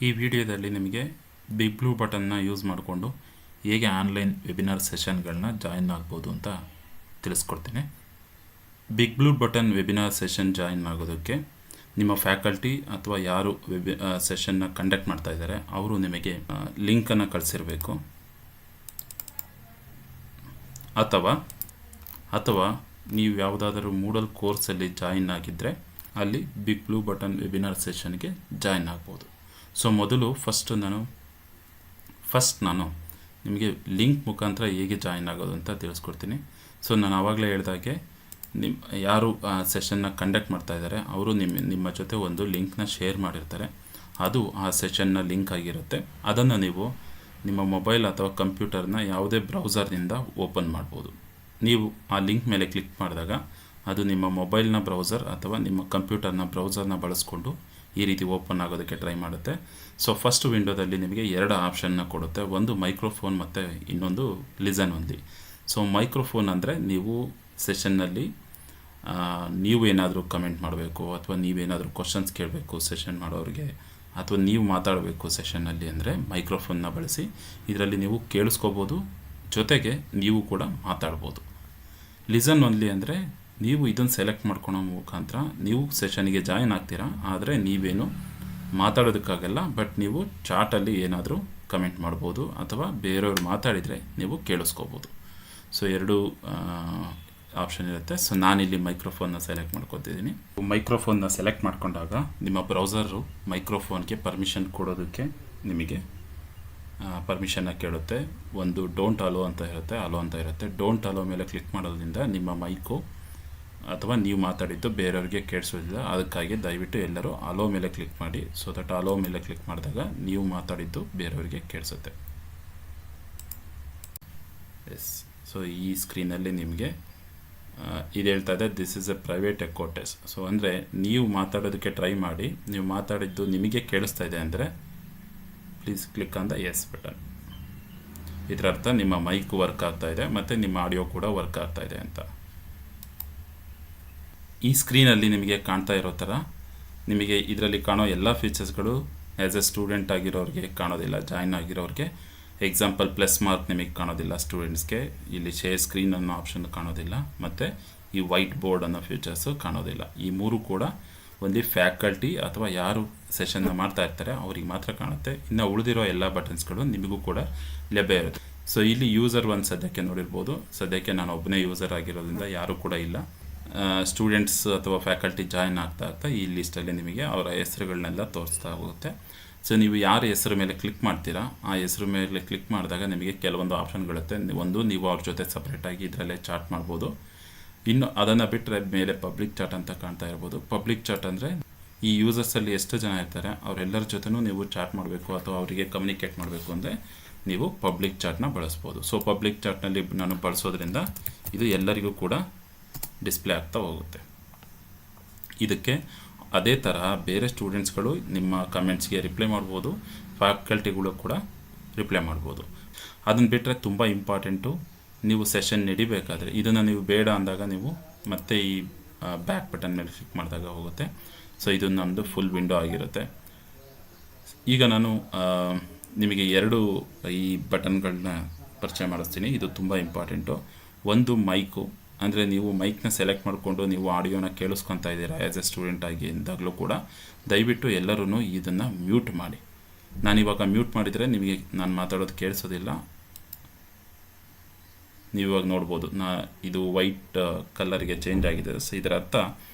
ಈ ವಿಡಿಯೋದಲ್ಲಿ ನಿಮಗೆ ಬಿಗ್ ಬ್ಲೂ ಬಟನ್ನ ಯೂಸ್ ಮಾಡಿಕೊಂಡು ಹೇಗೆ ಆನ್ಲೈನ್ ವೆಬಿನಾರ್ ಸೆಷನ್ಗಳನ್ನ ಜಾಯಿನ್ ಆಗ್ಬೋದು ಅಂತ ತಿಳಿಸ್ಕೊಡ್ತೀನಿ. Big blue button webinar session join ಆಗೋದಕ್ಕೆ ನಿಮ್ಮ ಫ್ಯಾಕಲ್ಟಿ ಅಥವಾ ಯಾರು ಸೆಷನ್ನ ಕಂಡಕ್ಟ್ ಮಾಡ್ತಾ ಇದ್ದಾರೆ ಅವರು ನಿಮಗೆ ಲಿಂಕನ್ನು ಕಳಿಸಿರಬೇಕು, ಅಥವಾ ನೀವು ಯಾವುದಾದರೂ ಮೂಡಲ್ ಕೋರ್ಸಲ್ಲಿ ಜಾಯಿನ್ ಆಗಿದ್ದರೆ ಅಲ್ಲಿ ಬಿಗ್ ಬ್ಲೂ ಬಟನ್ ವೆಬಿನಾರ್ ಸೆಷನ್ಗೆ ಜಾಯಿನ್ ಆಗ್ಬೋದು. ಸೊ ಮೊದಲು ಫಸ್ಟ್ ನಾನು ನಿಮಗೆ ಲಿಂಕ್ ಮುಖಾಂತರ ಹೇಗೆ ಜಾಯಿನ್ ಆಗೋದು ಅಂತ ತಿಳಿಸ್ಕೊಡ್ತೀನಿ. ಸೊ ನಾನು ಆವಾಗಲೇ ಹೇಳಿದಾಗೆ ಯಾರು ಸೆಷನ್ನ ಕಂಡಕ್ಟ್ ಮಾಡ್ತಾ ಇದ್ದಾರೆ ಅವರು ನಿಮ್ಮ ಜೊತೆ ಒಂದು ಲಿಂಕ್ನ ಶೇರ್ ಮಾಡಿರ್ತಾರೆ. ಅದು ಆ ಸೆಷನ್ನ ಲಿಂಕ್ ಆಗಿರುತ್ತೆ. ಅದನ್ನು ನೀವು ನಿಮ್ಮ ಮೊಬೈಲ್ ಅಥವಾ ಕಂಪ್ಯೂಟರ್ನ ಯಾವುದೇ ಬ್ರೌಸರ್ನಿಂದ ಓಪನ್ ಮಾಡ್ಬೋದು. ನೀವು ಆ ಲಿಂಕ್ ಮೇಲೆ ಕ್ಲಿಕ್ ಮಾಡಿದಾಗ ಅದು ನಿಮ್ಮ ಮೊಬೈಲ್ನ ಬ್ರೌಸರ್ ಅಥವಾ ನಿಮ್ಮ ಕಂಪ್ಯೂಟರ್ನ ಬ್ರೌಸರ್ನ ಬಳಸ್ಕೊಂಡು ಈ ರೀತಿ ಓಪನ್ ಆಗೋದಕ್ಕೆ ಟ್ರೈ ಮಾಡುತ್ತೆ. ಸೊ ಫಸ್ಟ್ ವಿಂಡೋದಲ್ಲಿ ನಿಮಗೆ ಎರಡು ಆಪ್ಷನ್ನ ಕೊಡುತ್ತೆ, ಒಂದು ಮೈಕ್ರೋಫೋನ್ ಮತ್ತು ಇನ್ನೊಂದು ಲಿಸನ್ ಓನ್ಲಿ. ಸೊ ಮೈಕ್ರೋಫೋನ್ ಅಂದರೆ ನೀವು ಸೆಷನ್ನಲ್ಲಿ ನೀವು ಏನಾದರೂ ಕಮೆಂಟ್ ಮಾಡಬೇಕು ಅಥವಾ ನೀವೇನಾದರೂ ಕ್ವಶನ್ಸ್ ಕೇಳಬೇಕು ಸೆಷನ್ ಮಾಡೋರಿಗೆ, ಅಥವಾ ನೀವು ಮಾತಾಡಬೇಕು ಸೆಷನ್ನಲ್ಲಿ ಅಂದರೆ ಮೈಕ್ರೋಫೋನ್ನ ಬಳಸಿ ಇದರಲ್ಲಿ ನೀವು ಕೇಳಿಸ್ಕೋಬೋದು, ಜೊತೆಗೆ ನೀವು ಕೂಡ ಮಾತಾಡ್ಬೋದು. ಲಿಸನ್ ಓನ್ಲಿ ಅಂದರೆ ನೀವು ಇದನ್ನು ಸೆಲೆಕ್ಟ್ ಮಾಡ್ಕೊಳೋ ಮುಖಾಂತರ ನೀವು ಸೆಷನ್ಗೆ ಜಾಯಿನ್ ಆಗ್ತೀರಾ, ಆದರೆ ನೀವೇನು ಮಾತಾಡೋದಕ್ಕಾಗಲ್ಲ, ಬಟ್ ನೀವು ಚಾಟಲ್ಲಿ ಏನಾದರೂ ಕಮೆಂಟ್ ಮಾಡ್ಬೋದು ಅಥವಾ ಬೇರೆಯವ್ರು ಮಾತಾಡಿದರೆ ನೀವು ಕೇಳಿಸ್ಕೋಬೋದು. ಸೊ ಎರಡು ಆಪ್ಷನ್ ಇರುತ್ತೆ. ಸೊ ನಾನಿಲ್ಲಿ ಮೈಕ್ರೋಫೋನ್ನ ಸೆಲೆಕ್ಟ್ ಮಾಡ್ಕೊತಿದ್ದೀನಿ. ಮೈಕ್ರೋಫೋನ್ನ ಸೆಲೆಕ್ಟ್ ಮಾಡ್ಕೊಂಡಾಗ ನಿಮ್ಮ ಬ್ರೌಸರು ಮೈಕ್ರೋಫೋನ್ಗೆ ಪರ್ಮಿಷನ್ ಕೊಡೋದಕ್ಕೆ ನಿಮಗೆ ಪರ್ಮಿಷನ್ನ ಕೇಳುತ್ತೆ. ಒಂದು ಡೋಂಟ್ ಅಲೋ ಅಂತ ಇರುತ್ತೆ, ಅಲೋ ಅಂತ ಇರುತ್ತೆ. ಡೋಂಟ್ ಅಲೋ ಮೇಲೆ ಕ್ಲಿಕ್ ಮಾಡೋದ್ರಿಂದ ನಿಮ್ಮ ಮೈಕು ಅಥವಾ ನೀವು ಮಾತಾಡಿದ್ದು ಬೇರೆಯವ್ರಿಗೆ ಕೇಳಿಸೋದಿಲ್ಲ. ಅದಕ್ಕಾಗಿ ದಯವಿಟ್ಟು ಎಲ್ಲರೂ ಅಲೋ ಮೇಲೆ ಕ್ಲಿಕ್ ಮಾಡಿ. ಸೊ ದಟ್ ಅಲೋ ಮೇಲೆ ಕ್ಲಿಕ್ ಮಾಡಿದಾಗ ನೀವು ಮಾತಾಡಿದ್ದು ಬೇರೆಯವರಿಗೆ ಕೇಳಿಸುತ್ತೆ. ಎಸ್. ಸೊ ಈ ಸ್ಕ್ರೀನಲ್ಲಿ ನಿಮಗೆ ಇದು ಹೇಳ್ತಾ ಇದೆ, this is a private echo test. So ಅಂದರೆ ನೀವು ಮಾತಾಡೋದಕ್ಕೆ ಟ್ರೈ ಮಾಡಿ, ನೀವು ಮಾತಾಡಿದ್ದು ನಿಮಗೆ ಕೇಳಿಸ್ತಾ ಇದೆ ಅಂದರೆ please click on the yes button. ಇದರ ಅರ್ಥ ನಿಮ್ಮ ಮೈಕ್ ವರ್ಕ್ ಆಗ್ತಾ ಇದೆ ಮತ್ತು ನಿಮ್ಮ ಆಡಿಯೋ ಕೂಡ ವರ್ಕ್ ಆಗ್ತಾ ಇದೆ ಅಂತ. ಈ ಸ್ಕ್ರೀನಲ್ಲಿ ನಿಮಗೆ ಕಾಣ್ತಾ ಇರೋ ಥರ ನಿಮಗೆ ಇದರಲ್ಲಿ ಕಾಣೋ ಎಲ್ಲ ಫೀಚರ್ಸ್ಗಳು ಆ್ಯಸ್ ಎ ಸ್ಟೂಡೆಂಟ್ ಆಗಿರೋರಿಗೆ ಕಾಣೋದಿಲ್ಲ. ಜಾಯಿನ್ ಆಗಿರೋರಿಗೆ ಎಕ್ಸಾಂಪಲ್ ಪ್ಲಸ್ ಮಾರ್ಕ್ ನಿಮಗೆ ಕಾಣೋದಿಲ್ಲ ಸ್ಟೂಡೆಂಟ್ಸ್ಗೆ. ಇಲ್ಲಿ ಶೇರ್ ಸ್ಕ್ರೀನ್ ಅನ್ನೋ ಆಪ್ಷನ್ ಕಾಣೋದಿಲ್ಲ ಮತ್ತು ಈ ವೈಟ್ ಬೋರ್ಡ್ ಅನ್ನೋ ಫೀಚರ್ಸು ಕಾಣೋದಿಲ್ಲ. ಈ ಮೂರು ಕೂಡ ಒಂದು ಫ್ಯಾಕಲ್ಟಿ ಅಥವಾ ಯಾರು ಸೆಷನ್ನ ಮಾಡ್ತಾ ಇರ್ತಾರೆ ಅವ್ರಿಗೆ ಮಾತ್ರ ಕಾಣುತ್ತೆ. ಇನ್ನು ಉಳಿದಿರೋ ಎಲ್ಲ ಬಟನ್ಸ್ಗಳು ನಿಮಗೂ ಕೂಡ ಲಭ್ಯ ಇರುತ್ತೆ. ಸೊ ಇಲ್ಲಿ ಯೂಸರ್ ಒಂದು ಸದ್ಯಕ್ಕೆ ನೋಡಿರ್ಬೋದು. ಸದ್ಯಕ್ಕೆ ನಾನು ಒಬ್ಬನೇ ಯೂಸರ್ ಆಗಿರೋದ್ರಿಂದ ಯಾರೂ ಕೂಡ ಇಲ್ಲ. ಸ್ಟೂಡೆಂಟ್ಸ್ ಅಥವಾ ಫ್ಯಾಕಲ್ಟಿ ಜಾಯಿನ್ ಆಗ್ತಾ ಈ ಲಿಸ್ಟಲ್ಲಿ ನಿಮಗೆ ಅವರ ಹೆಸರುಗಳನ್ನೆಲ್ಲ ತೋರಿಸ್ತಾ ಹೋಗುತ್ತೆ. ಸೊ ನೀವು ಯಾರ ಹೆಸರು ಮೇಲೆ ಕ್ಲಿಕ್ ಮಾಡ್ತೀರಾ ಆ ಹೆಸರು ಮೇಲೆ ಕ್ಲಿಕ್ ಮಾಡಿದಾಗ ನಿಮಗೆ ಕೆಲವೊಂದು ಆಪ್ಷನ್ಗಳಿರುತ್ತೆ. ಒಂದು, ನೀವು ಅವ್ರ ಜೊತೆ ಸಪ್ರೇಟಾಗಿ ಇದರಲ್ಲೇ ಚಾಟ್ ಮಾಡ್ಬೋದು. ಇನ್ನು ಅದನ್ನು ಬಿಟ್ಟರೆ ಮೇಲೆ ಪಬ್ಲಿಕ್ ಚಾಟ್ ಅಂತ ಕಾಣ್ತಾ ಇರ್ಬೋದು. ಪಬ್ಲಿಕ್ ಚಾಟ್ ಅಂದರೆ ಈ ಯೂಸರ್ಸಲ್ಲಿ ಎಷ್ಟು ಜನ ಇರ್ತಾರೆ ಅವರೆಲ್ಲರ ಜೊತೆನೂ ನೀವು ಚಾಟ್ ಮಾಡಬೇಕು ಅಥವಾ ಅವರಿಗೆ ಕಮ್ಯುನಿಕೇಟ್ ಮಾಡಬೇಕು ಅಂದರೆ ನೀವು ಪಬ್ಲಿಕ್ ಚಾಟ್ನ ಬಳಸ್ಬೋದು. ಸೊ ಪಬ್ಲಿಕ್ ಚಾಟ್ನಲ್ಲಿ ನಾನು ಬಳಸೋದ್ರಿಂದ ಇದು ಎಲ್ಲರಿಗೂ ಕೂಡ ಡಿಸ್ಪ್ಲೇ ಆಗ್ತಾ ಹೋಗುತ್ತೆ. ಇದಕ್ಕೆ ಅದೇ ತರಹ ಬೇರೆ ಸ್ಟೂಡೆಂಟ್ಸ್ಗಳು ನಿಮ್ಮ ಕಮೆಂಟ್ಸ್ಗೆ ರಿಪ್ಲೈ ಮಾಡ್ಬೋದು, ಫ್ಯಾಕಲ್ಟಿಗಳು ಕೂಡ ರಿಪ್ಲೈ ಮಾಡ್ಬೋದು. ಅದನ್ನು ಬಿಟ್ಟರೆ ತುಂಬ ಇಂಪಾರ್ಟೆಂಟು, ನೀವು ಸೆಷನ್ ನಡಿಬೇಕಾದ್ರೆ ಇದನ್ನು ನೀವು ಬೇಡ ಅಂದಾಗ ನೀವು ಮತ್ತೆ ಈ ಬ್ಯಾಕ್ ಬಟನ್ ಮೇಲೆ ಕ್ಲಿಕ್ ಮಾಡಿದಾಗ ಹೋಗುತ್ತೆ. ಸೊ ಇದು ನಮ್ಮದು ಫುಲ್ ವಿಂಡೋ ಆಗಿರುತ್ತೆ. ಈಗ ನಾನು ನಿಮಗೆ ಎರಡು ಈ ಬಟನ್ಗಳನ್ನ ಪರಿಚಯ ಮಾಡಿಸ್ತೀನಿ. ಇದು ತುಂಬ ಇಂಪಾರ್ಟೆಂಟು. ಒಂದು ಮೈಕು, ಅಂದರೆ ನೀವು ಮೈಕ್ನ ಸೆಲೆಕ್ಟ್ ಮಾಡಿಕೊಂಡು ನೀವು ಆಡಿಯೋನ ಕೇಳಿಸ್ಕೊತಾ ಇದ್ದೀರಾ ಆ್ಯಸ್ ಎ ಸ್ಟೂಡೆಂಟ್ ಆಗಿ ಎಂದಾಗಲೂ ಕೂಡ ದಯವಿಟ್ಟು ಎಲ್ಲರೂ ಇದನ್ನು ಮ್ಯೂಟ್ ಮಾಡಿ. ನಾನಿವಾಗ ಮ್ಯೂಟ್ ಮಾಡಿದರೆ ನಿಮಗೆ ನಾನು ಮಾತಾಡೋದು ಕೇಳಿಸೋದಿಲ್ಲ. ನೀವಿವಾಗ ನೋಡ್ಬೋದು ಇದು ವೈಟ್ ಕಲರ್ಗೆ ಚೇಂಜ್ ಆಗಿದೆ. ಸೊ ಇದರ ಅರ್ಥ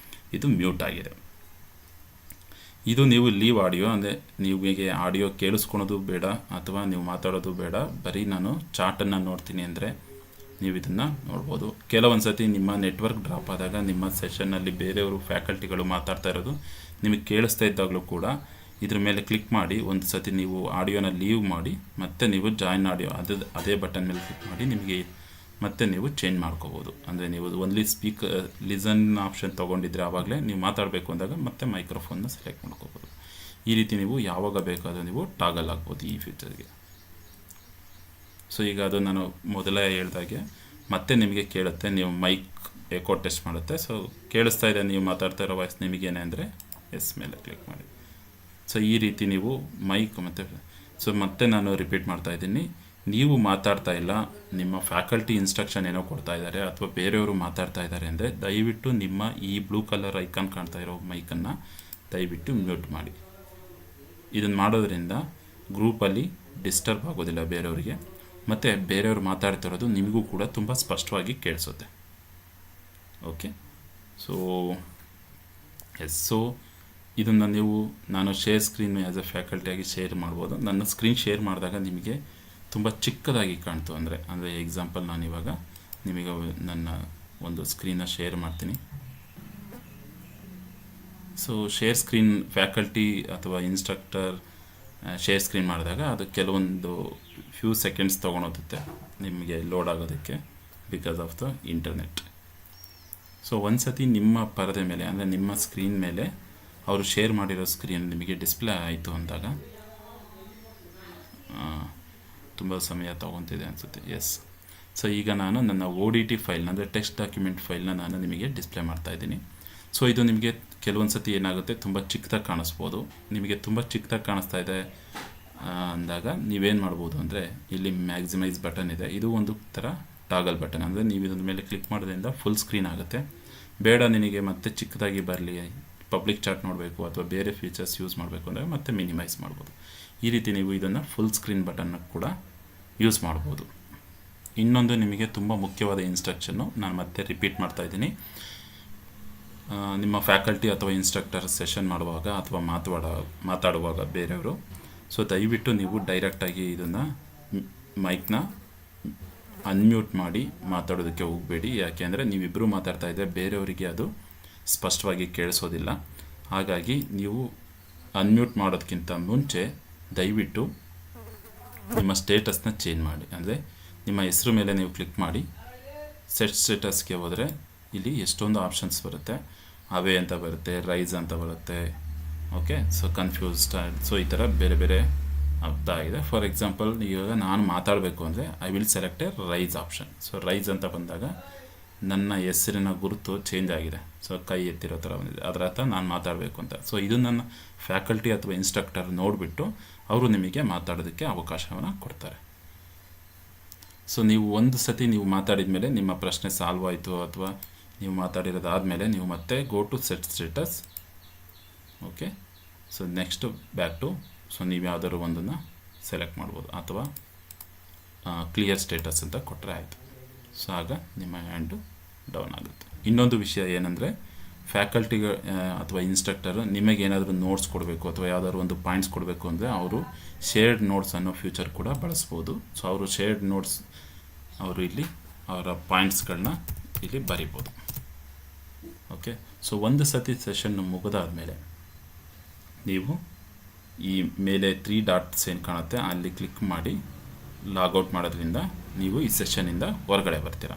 ಇದು ಮ್ಯೂಟ್ ಆಗಿದೆ. ಇದು ನೀವು ಲೀವ್ ಆಡಿಯೋ, ಅಂದರೆ ನೀವಿಗೆ ಆಡಿಯೋ ಕೇಳಿಸ್ಕೊಳೋದು ಬೇಡ ಅಥವಾ ನೀವು ಮಾತಾಡೋದು ಬೇಡ, ಬರೀ ನಾನು ಚಾಟನ್ನು ನೋಡ್ತೀನಿ ಅಂದರೆ ನೀವು ಇದನ್ನು ನೋಡ್ಬೋದು. ಕೆಲವೊಂದು ಸತಿ ನಿಮ್ಮ ನೆಟ್ವರ್ಕ್ ಡ್ರಾಪ್ ಆದಾಗ ನಿಮ್ಮ ಸೆಷನ್ನಲ್ಲಿ ಬೇರೆಯವರು ಫ್ಯಾಕಲ್ಟಿಗಳು ಮಾತಾಡ್ತಾ ಇರೋದು ನಿಮಗೆ ಕೇಳಿಸ್ತಾ ಇದ್ದಾಗಲೂ ಕೂಡ ಇದ್ರ ಮೇಲೆ ಕ್ಲಿಕ್ ಮಾಡಿ ಒಂದು ಸತಿ ನೀವು ಆಡಿಯೋನ ಲೀವ್ ಮಾಡಿ ಮತ್ತೆ ನೀವು ಜಾಯಿನ್ ಆಡಿಯೋ ಅದೇ ಬಟನ್ ಮೇಲೆ ಕ್ಲಿಕ್ ಮಾಡಿ ನಿಮಗೆ ಮತ್ತೆ ನೀವು ಚೇಂಜ್ ಮಾಡ್ಕೋಬೋದು. ಅಂದರೆ ನೀವು ಓನ್ಲಿ ಲಿಸನ್ ಆಪ್ಷನ್ ತೊಗೊಂಡಿದ್ರೆ ಆವಾಗಲೇ ನೀವು ಮಾತಾಡಬೇಕು ಅಂದಾಗ ಮತ್ತೆ ಮೈಕ್ರೋಫೋನ್ನ ಸೆಲೆಕ್ಟ್ ಮಾಡ್ಕೋಬೋದು. ಈ ರೀತಿ ನೀವು ಯಾವಾಗ ಬೇಕಾದರೂ ನೀವು ಟಾಗಲ್ ಆಗ್ಬೋದು ಈ ಫೀಚರ್ಗೆ. ಸೊ ಈಗ ಅದು ನಾನು ಮೊದಲೇ ಹೇಳ್ದಾಗೆ ಮತ್ತೆ ನಿಮಗೆ ಕೇಳುತ್ತೆ, ನೀವು ಮೈಕ್ ಎಕೋ ಟೆಸ್ಟ್ ಮಾಡುತ್ತೆ. ಸೊ ಕೇಳಿಸ್ತಾ ಇದೆ ನೀವು ಮಾತಾಡ್ತಾ ಇರೋ ವಾಯ್ಸ್ ನಿಮಗೇನೆ ಅಂದರೆ ಎಸ್ ಮೇಲೆ ಕ್ಲಿಕ್ ಮಾಡಿ. ಸೊ ಈ ರೀತಿ ನೀವು ಮೈಕ್ ಮತ್ತೆ ನಾನು ರಿಪೀಟ್ ಮಾಡ್ತಾ ಇದ್ದೀನಿ, ನೀವು ಮಾತಾಡ್ತಾ ಇಲ್ಲ, ನಿಮ್ಮ ಫ್ಯಾಕಲ್ಟಿ ಇನ್ಸ್ಟ್ರಕ್ಷನ್ ಏನೋ ಕೊಡ್ತಾ ಇದ್ದಾರೆ ಅಥವಾ ಬೇರೆಯವರು ಮಾತಾಡ್ತಾ ಇದ್ದಾರೆ ಅಂದರೆ ದಯವಿಟ್ಟು ನಿಮ್ಮ ಈ ಬ್ಲೂ ಕಲರ್ ಐಕಾನ್ ಕಾಣ್ತಾ ಇರೋ ಮೈಕನ್ನು ದಯವಿಟ್ಟು ಮ್ಯೂಟ್ ಮಾಡಿ. ಇದನ್ನು ಮಾಡೋದ್ರಿಂದ ಗ್ರೂಪಲ್ಲಿ ಡಿಸ್ಟರ್ಬ್ ಆಗೋದಿಲ್ಲ ಬೇರೆಯವರಿಗೆ, ಮತ್ತು ಬೇರೆಯವರು ಮಾತಾಡ್ತಿರೋದು ನಿಮಗೂ ಕೂಡ ತುಂಬ ಸ್ಪಷ್ಟವಾಗಿ ಕೇಳಿಸುತ್ತೆ. ಓಕೆ, ಸೊ ಇದನ್ನು ನಾನು ಶೇರ್ ಸ್ಕ್ರೀನ್ ಆ್ಯಸ್ ಎ ಫ್ಯಾಕಲ್ಟಿಯಾಗಿ ಶೇರ್ ಮಾಡ್ಬೋದು. ನನ್ನ ಸ್ಕ್ರೀನ್ ಶೇರ್ ಮಾಡಿದಾಗ ನಿಮಗೆ ತುಂಬ ಚಿಕ್ಕದಾಗಿ ಕಾಣ್ತು ಅಂದರೆ ಎಕ್ಸಾಂಪಲ್ ನಾನಿವಾಗ ನಿಮಗೆ ನನ್ನ ಒಂದು ಸ್ಕ್ರೀನ ಶೇರ್ ಮಾಡ್ತೀನಿ. ಸೊ ಶೇರ್ ಸ್ಕ್ರೀನ್ ಫ್ಯಾಕಲ್ಟಿ ಅಥವಾ ಇನ್ಸ್ಟ್ರಕ್ಟರ್ ಶೇರ್ ಸ್ಕ್ರೀನ್ ಮಾಡಿದಾಗ ಅದು ಕೆಲವೊಂದು ಫ್ಯೂ ಸೆಕೆಂಡ್ಸ್ ತೊಗೊಳೋದುತ್ತೆ ನಿಮಗೆ ಲೋಡ್ ಆಗೋದಕ್ಕೆ because of the internet. So ಒಂದು ಸತಿ ನಿಮ್ಮ ಪರದೆ ಮೇಲೆ ಅಂದರೆ ನಿಮ್ಮ ಸ್ಕ್ರೀನ್ ಮೇಲೆ ಅವರು ಶೇರ್ ಮಾಡಿರೋ ಸ್ಕ್ರೀನ್ ನಿಮಗೆ ಡಿಸ್ಪ್ಲೇ ಆಯಿತು ಅಂದಾಗ ತುಂಬ ಸಮಯ ತೊಗೊತಿದೆ ಅನಿಸುತ್ತೆ. ಎಸ್, ಸೊ ಈಗ ನಾನು ನನ್ನ ODT ಫೈಲ್ನ ಅಂದರೆ ಟೆಕ್ಸ್ಟ್ ಡಾಕ್ಯುಮೆಂಟ್ ಫೈಲ್ನ ನಾನು ನಿಮಗೆ ಡಿಸ್ಪ್ಲೇ ಮಾಡ್ತಾಯಿದ್ದೀನಿ. ಸೊ ಇದು ನಿಮಗೆ ಕೆಲವೊಂದು ಸತಿ ಏನಾಗುತ್ತೆ, ತುಂಬ ಚಿಕ್ಕದಾಗಿ ಕಾಣಿಸ್ಬೋದು. ನಿಮಗೆ ತುಂಬ ಚಿಕ್ಕದಾಗಿ ಕಾಣಿಸ್ತಾ ಇದೆ ಅಂದಾಗ ನೀವೇನು ಮಾಡ್ಬೋದು ಅಂದರೆ ಇಲ್ಲಿ ಮ್ಯಾಕ್ಸಿಮೈಸ್ ಬಟನ್ ಇದೆ, ಇದು ಒಂದು ಥರ ಟಾಗಲ್ ಬಟನ್. ಅಂದರೆ ನೀವು ಇದ್ರ ಮೇಲೆ ಕ್ಲಿಕ್ ಮಾಡೋದ್ರಿಂದ ಫುಲ್ ಸ್ಕ್ರೀನ್ ಆಗುತ್ತೆ. ಬೇಡ ನಿನಗೆ ಮತ್ತೆ ಚಿಕ್ಕದಾಗಿ ಬರಲಿ, ಪಬ್ಲಿಕ್ ಚಾಟ್ ನೋಡಬೇಕು ಅಥವಾ ಬೇರೆ ಫೀಚರ್ಸ್ ಯೂಸ್ ಮಾಡಬೇಕು ಅಂದರೆ ಮತ್ತೆ ಮಿನಿಮೈಸ್ ಮಾಡ್ಬೋದು. ಈ ರೀತಿ ನೀವು ಇದನ್ನು ಫುಲ್ ಸ್ಕ್ರೀನ್ ಬಟನ್ನ ಕೂಡ ಯೂಸ್ ಮಾಡ್ಬೋದು. ಇನ್ನೊಂದು ನಿಮಗೆ ತುಂಬ ಮುಖ್ಯವಾದ ಇನ್ಸ್ಟ್ರಕ್ಷನ್ನು ನಾನು ಮತ್ತೆ ರಿಪೀಟ್ ಮಾಡ್ತಾ ಇದ್ದೀನಿ. ನಿಮ್ಮ ಫ್ಯಾಕಲ್ಟಿ ಅಥವಾ ಇನ್ಸ್ಟ್ರಕ್ಟರ್ ಸೆಷನ್ ಮಾಡುವಾಗ ಅಥವಾ ಮಾತಾಡುವಾಗ ಬೇರೆಯವರು, ಸೊ ದಯವಿಟ್ಟು ನೀವು ಡೈರೆಕ್ಟಾಗಿ ಇದನ್ನು ಮೈಕ್ನ ಅನ್ಮ್ಯೂಟ್ ಮಾಡಿ ಮಾತಾಡೋದಕ್ಕೆ ಹೋಗಬೇಡಿ. ಯಾಕೆಂದರೆ ನೀವಿಬ್ಬರು ಮಾತಾಡ್ತಾ ಇದ್ದರೆ ಬೇರೆಯವರಿಗೆ ಅದು ಸ್ಪಷ್ಟವಾಗಿ ಕೇಳಿಸೋದಿಲ್ಲ. ಹಾಗಾಗಿ ನೀವು ಅನ್ಮ್ಯೂಟ್ ಮಾಡೋದಕ್ಕಿಂತ ಮುಂಚೆ ದಯವಿಟ್ಟು ನಿಮ್ಮ ಸ್ಟೇಟಸ್ನ ಚೇಂಜ್ ಮಾಡಿ. ಅಂದರೆ ನಿಮ್ಮ ಹೆಸರು ಮೇಲೆ ನೀವು ಕ್ಲಿಕ್ ಮಾಡಿ ಸೆಟ್ ಸ್ಟೇಟಸ್ಗೆ ಹೋದರೆ ಇಲ್ಲಿ ಎಷ್ಟೊಂದು ಆಪ್ಷನ್ಸ್ ಬರುತ್ತೆ. ಅವೇ ಅಂತ ಬರುತ್ತೆ, ರೈಸ್ ಅಂತ ಬರುತ್ತೆ. ಓಕೆ, ಸೊ ಕನ್ಫ್ಯೂಸ್ಡ್, ಸೊ ಈ ಥರ ಬೇರೆ ಬೇರೆ ಅರ್ಥ ಆಗಿದೆ. ಫಾರ್ ಎಕ್ಸಾಂಪಲ್ ಇವಾಗ ನಾನು ಮಾತಾಡಬೇಕು ಅಂದರೆ I will select a raise option. So raise ಅಂತ ಬಂದಾಗ ನನ್ನ ಹೆಸರಿನ ಗುರುತು ಚೇಂಜ್ ಆಗಿದೆ. ಸೊ ಕೈ ಎತ್ತಿರೋ ಥರ ಬಂದಿದೆ, ಅದರ ಅರ್ಥ ನಾನು ಮಾತಾಡಬೇಕು ಅಂತ. ಸೊ ಇದು ನನ್ನ ಫ್ಯಾಕಲ್ಟಿ ಅಥವಾ ಇನ್ಸ್ಟ್ರಕ್ಟರ್ ನೋಡಿಬಿಟ್ಟು ಅವರು ನಿಮಗೆ ಮಾತಾಡೋದಕ್ಕೆ ಅವಕಾಶವನ್ನು ಕೊಡ್ತಾರೆ. ಸೊ ನೀವು ಒಂದು ಸತಿ ನೀವು ಮಾತಾಡಿದ ಮೇಲೆ ನಿಮ್ಮ ಪ್ರಶ್ನೆ ಸಾಲ್ವ್ ಆಯಿತು ಅಥವಾ ನೀವು ಮಾತಾಡಿರೋದಾದಮೇಲೆ ನೀವು ಮತ್ತೆ go to set status. Okay, so next back to, so ನೀವು ಯಾವುದಾದ್ರು ಒಂದನ್ನು ಸೆಲೆಕ್ಟ್ ಮಾಡ್ಬೋದು ಅಥವಾ ಕ್ಲಿಯರ್ ಸ್ಟೇಟಸ್ ಅಂತ ಕೊಟ್ಟರೆ ಆಯಿತು. ಸೊ ಆಗ ನಿಮ್ಮ ಹ್ಯಾಂಡು ಡೌನ್ ಆಗುತ್ತೆ. ಇನ್ನೊಂದು ವಿಷಯ ಏನಂದರೆ ಫ್ಯಾಕಲ್ಟಿಗೆ ಅಥವಾ ಇನ್ಸ್ಟ್ರಕ್ಟರು ನಿಮಗೇನಾದರೂ ನೋಟ್ಸ್ ಕೊಡಬೇಕು ಅಥವಾ ಯಾವುದಾದ್ರು ಒಂದು ಪಾಯಿಂಟ್ಸ್ ಕೊಡಬೇಕು ಅಂದರೆ ಅವರು ಶೇರ್ಡ್ ನೋಟ್ಸ್ ಅನ್ನೋ ಫ್ಯೂಚರ್ ಕೂಡ ಬಳಸ್ಬೋದು. ಸೊ ಅವರು ಶೇರ್ಡ್ ನೋಟ್ಸ್ ಅವರು ಇಲ್ಲಿ ಅವರ ಪಾಯಿಂಟ್ಸ್ಗಳನ್ನ ಇಲ್ಲಿ ಬರಿಬೋದು. ಓಕೆ, ಸೊ ಒಂದು ಸತಿ ಸೆಷನ್ ಮುಗಿದಾದ್ಮೇಲೆ ನೀವು ಈ ಮೇಲೆ 3 ಡಾಟ್ಸ್ ಏನು ಕಾಣುತ್ತೆ ಅಲ್ಲಿ ಕ್ಲಿಕ್ ಮಾಡಿ ಲಾಗೌಟ್ ಮಾಡೋದ್ರಿಂದ ನೀವು ಈ ಸೆಷನ್ನಿಂದ ಹೊರಗಡೆ ಬರ್ತೀರಾ.